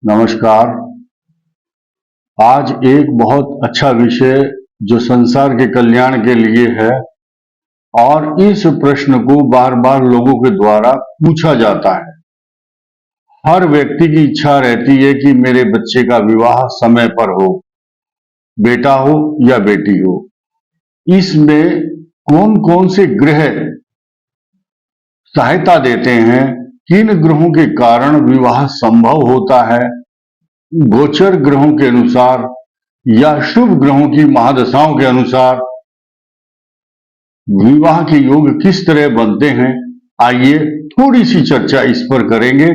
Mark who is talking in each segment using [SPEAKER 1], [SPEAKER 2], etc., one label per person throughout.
[SPEAKER 1] नमस्कार। आज एक बहुत अच्छा विषय जो संसार के कल्याण के लिए है और इस प्रश्न को बार बार लोगों के द्वारा पूछा जाता है। हर व्यक्ति की इच्छा रहती है कि मेरे बच्चे का विवाह समय पर हो, बेटा हो या बेटी हो। इसमें कौन कौन से ग्रह सहायता देते हैं, किन ग्रहों के कारण विवाह संभव होता है, गोचर ग्रहों के अनुसार या शुभ ग्रहों की महादशाओं के अनुसार विवाह के योग किस तरह बनते हैं। आइए थोड़ी सी चर्चा इस पर करेंगे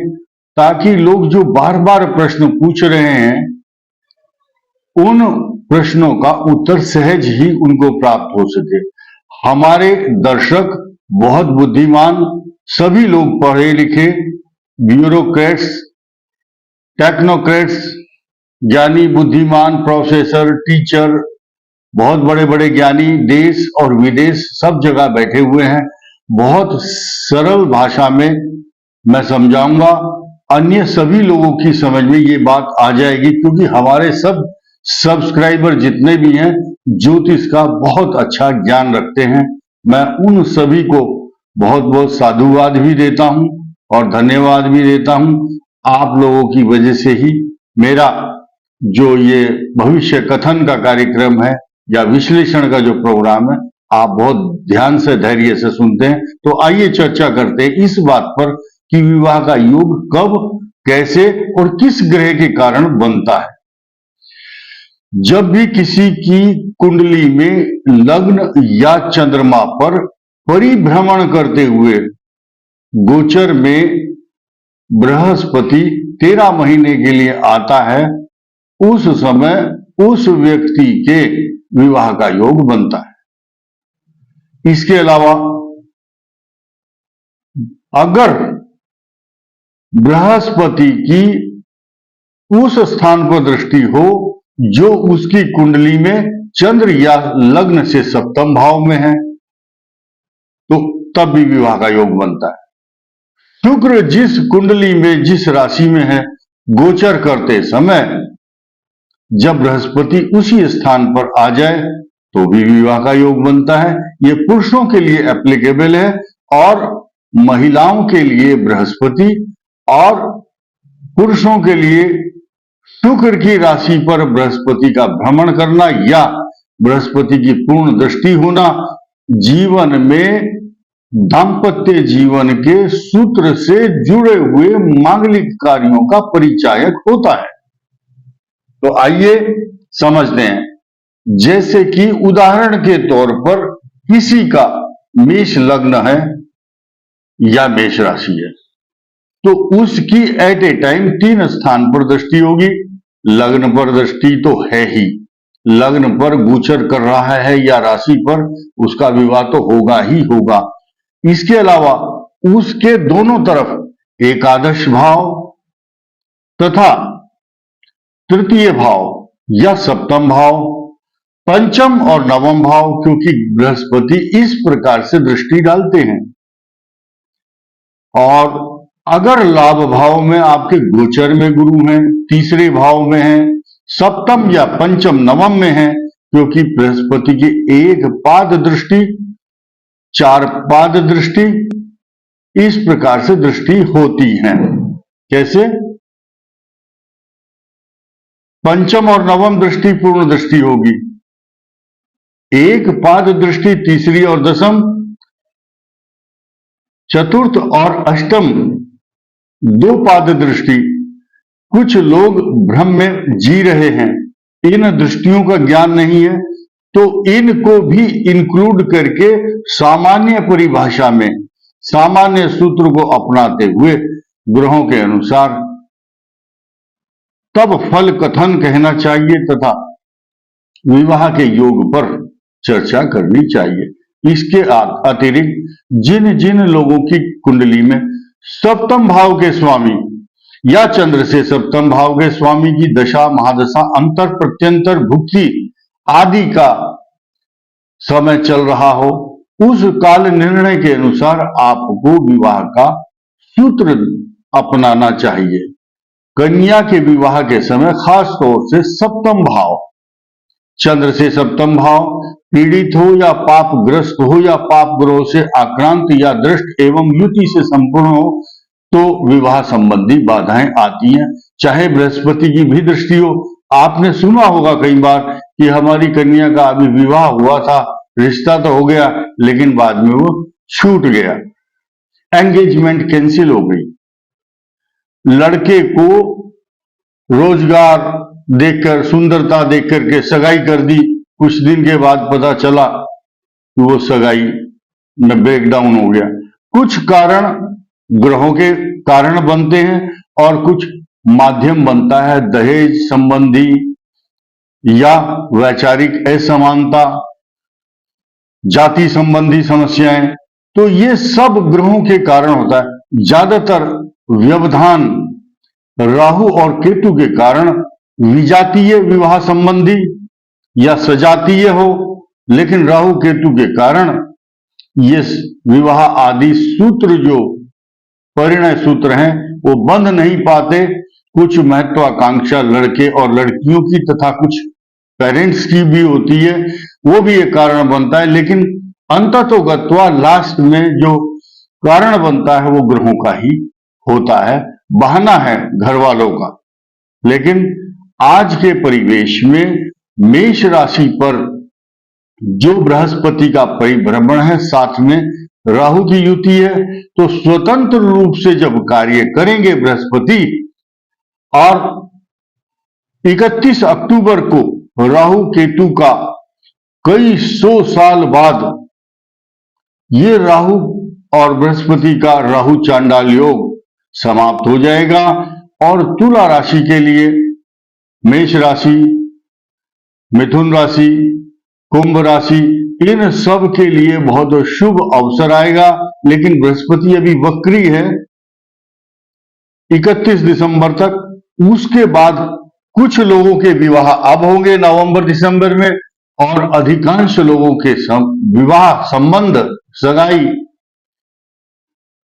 [SPEAKER 1] ताकि लोग जो बार बार प्रश्न पूछ रहे हैं उन प्रश्नों का उत्तर सहज ही उनको प्राप्त हो सके। हमारे दर्शक बहुत बुद्धिमान, सभी लोग पढ़े लिखे, ब्यूरोक्रेट्स, टेक्नोक्रेट्स, ज्ञानी, बुद्धिमान, प्रोफेसर, टीचर, बहुत बड़े बड़े ज्ञानी देश और विदेश सब जगह बैठे हुए हैं। बहुत सरल भाषा में मैं समझाऊंगा, अन्य सभी लोगों की समझ में ये बात आ जाएगी, क्योंकि हमारे सब सब्सक्राइबर जितने भी हैं ज्योतिष का बहुत अच्छा ज्ञान रखते हैं। मैं उन सभी को बहुत बहुत साधुवाद भी देता हूं और धन्यवाद भी देता हूं। आप लोगों की वजह से ही मेरा जो ये भविष्य कथन का कार्यक्रम है या विश्लेषण का जो प्रोग्राम है, आप बहुत ध्यान से, धैर्य से सुनते हैं। तो आइए चर्चा करते हैं इस बात पर कि विवाह का योग कब, कैसे और किस ग्रह के कारण बनता है। जब भी किसी की कुंडली में लग्न या चंद्रमा पर परिभ्रमण करते हुए गोचर में बृहस्पति 13 महीने के लिए आता है, उस समय उस व्यक्ति के विवाह का योग बनता है। इसके अलावा अगर बृहस्पति की उस स्थान पर दृष्टि हो जो उसकी कुंडली में चंद्र या लग्न से सप्तम भाव में है, तो तब भी विवाह का योग बनता है। शुक्र जिस कुंडली में, जिस राशि में है, गोचर करते समय जब बृहस्पति उसी स्थान पर आ जाए तो भी विवाह का योग बनता है। यह पुरुषों के लिए एप्लीकेबल है और महिलाओं के लिए बृहस्पति और पुरुषों के लिए शुक्र की राशि पर बृहस्पति का भ्रमण करना या बृहस्पति की पूर्ण दृष्टि होना जीवन में दाम्पत्य जीवन के सूत्र से जुड़े हुए मांगलिक कार्यों का परिचायक होता है। तो आइए समझते हैं। जैसे कि उदाहरण के तौर पर किसी का मेष लग्न है या मेष राशि है, तो उसकी एट ए टाइम 3 स्थान पर दृष्टि होगी। लग्न पर दृष्टि तो है ही, लग्न पर गोचर कर रहा है या राशि पर, उसका विवाह तो होगा ही होगा। इसके अलावा उसके दोनों तरफ एकादश भाव तथा तृतीय भाव या सप्तम भाव, पंचम और नवम भाव, क्योंकि बृहस्पति इस प्रकार से दृष्टि डालते हैं। और अगर लाभ भाव में आपके गोचर में गुरु हैं, तीसरे भाव में हैं, सप्तम या पंचम नवम में हैं, क्योंकि बृहस्पति की 1 पाद दृष्टि, 4 पाद दृष्टि, इस प्रकार से दृष्टि होती है। कैसे? पंचम और नवम दृष्टि पूर्ण दृष्टि होगी, 1 पाद दृष्टि तीसरी और दशम, चतुर्थ और अष्टम 2 पाद दृष्टि। कुछ लोग भ्रम में जी रहे हैं, इन दृष्टियों का ज्ञान नहीं है, तो इनको भी इंक्लूड करके सामान्य परिभाषा में, सामान्य सूत्र को अपनाते हुए ग्रहों के अनुसार तब फल कथन कहना चाहिए तथा विवाह के योग पर चर्चा करनी चाहिए। इसके अतिरिक्त जिन जिन लोगों की कुंडली में सप्तम भाव के स्वामी या चंद्र से सप्तम भाव के स्वामी की दशा, महादशा, अंतर प्रत्यंतर, भुक्ति आदि का समय चल रहा हो, उस काल निर्णय के अनुसार आपको विवाह का सूत्र अपनाना चाहिए। कन्या के विवाह के समय खास तौर से सप्तम भाव, चंद्र से सप्तम भाव पीड़ित हो या पापग्रस्त हो या पाप ग्रहों से आक्रांत या दृष्ट एवं युति से संपूर्ण हो तो विवाह संबंधी बाधाएं आती हैं। चाहे बृहस्पति की भी दृष्टि हो। आपने सुना होगा कई बार कि हमारी कन्या का अभी विवाह हुआ था, रिश्ता तो हो गया लेकिन बाद में वो छूट गया, एंगेजमेंट कैंसिल हो गई। लड़के को रोजगार देखकर, सुंदरता देखकर के सगाई कर दी, कुछ दिन के बाद पता चला कि वो सगाई में ब्रेकडाउन हो गया। कुछ कारण ग्रहों के कारण बनते हैं और कुछ माध्यम बनता है, दहेज संबंधी या वैचारिक असमानता, जाति संबंधी समस्याएं, तो ये सब ग्रहों के कारण होता है। ज्यादातर व्यवधान राहु और केतु के कारण विजातीय विवाह संबंधी या सजातीय हो, लेकिन राहु केतु के कारण ये विवाह आदि सूत्र जो परिणय सूत्र हैं वो बंध नहीं पाते। कुछ महत्वाकांक्षा लड़के और लड़कियों की तथा कुछ पेरेंट्स की भी होती है, वो भी एक कारण बनता है, लेकिन अंततोगत्वा लास्ट में जो कारण बनता है वो ग्रहों का ही होता है, बहाना है घर वालों का। लेकिन आज के परिवेश में मेष राशि पर जो बृहस्पति का परिभ्रमण है, साथ में राहु की युति है, तो स्वतंत्र रूप से जब कार्य करेंगे बृहस्पति, और 31 अक्टूबर को राहु केतु का कई 100 साल बाद ये राहु और बृहस्पति का राहु चांडाल योग समाप्त हो जाएगा और तुला राशि के लिए मेष राशि, मिथुन राशि, कुंभ राशि, इन सब के लिए बहुत शुभ अवसर आएगा। लेकिन बृहस्पति अभी वक्री है 31 दिसंबर तक। उसके बाद कुछ लोगों के विवाह अब होंगे नवंबर दिसंबर में, और अधिकांश लोगों के विवाह संबंध सगाई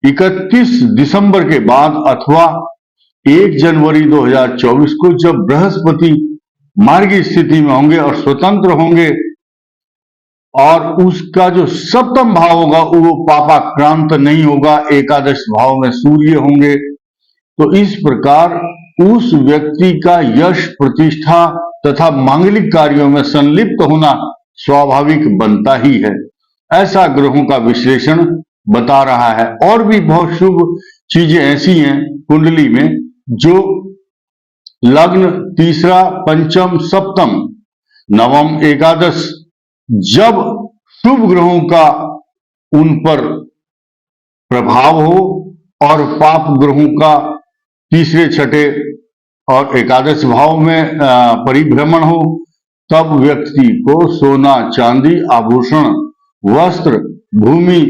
[SPEAKER 1] 31 दिसंबर के बाद अथवा 1 जनवरी 2024 को, जब बृहस्पति मार्गी स्थिति में होंगे और स्वतंत्र होंगे, और उसका जो सप्तम भाव होगा वो पापाक्रांत नहीं होगा, एकादश भाव में सूर्य होंगे। तो इस प्रकार उस व्यक्ति का यश, प्रतिष्ठा तथा मांगलिक कार्यों में संलिप्त होना स्वाभाविक बनता ही है, ऐसा ग्रहों का विश्लेषण बता रहा है। और भी बहुत शुभ चीजें ऐसी हैं कुंडली में, जो लग्न, तीसरा, पंचम, सप्तम, नवम, एकादश, जब शुभ ग्रहों का उन पर प्रभाव हो और पाप ग्रहों का तीसरे, छठे और एकादश भाव में परिभ्रमण हो, तब व्यक्ति को सोना, चांदी, आभूषण, वस्त्र, भूमि,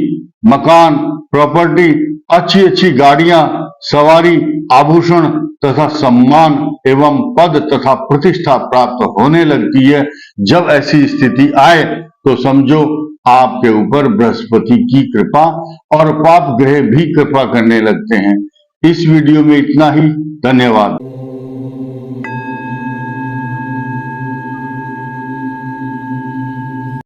[SPEAKER 1] मकान, प्रॉपर्टी, अच्छी अच्छी गाड़ियां, सवारी, आभूषण तथा सम्मान एवं पद तथा प्रतिष्ठा प्राप्त होने लगती है। जब ऐसी स्थिति आए तो समझो आपके ऊपर बृहस्पति की कृपा और पाप ग्रह भी कृपा करने लगते हैं। इस वीडियो में इतना ही। धन्यवाद।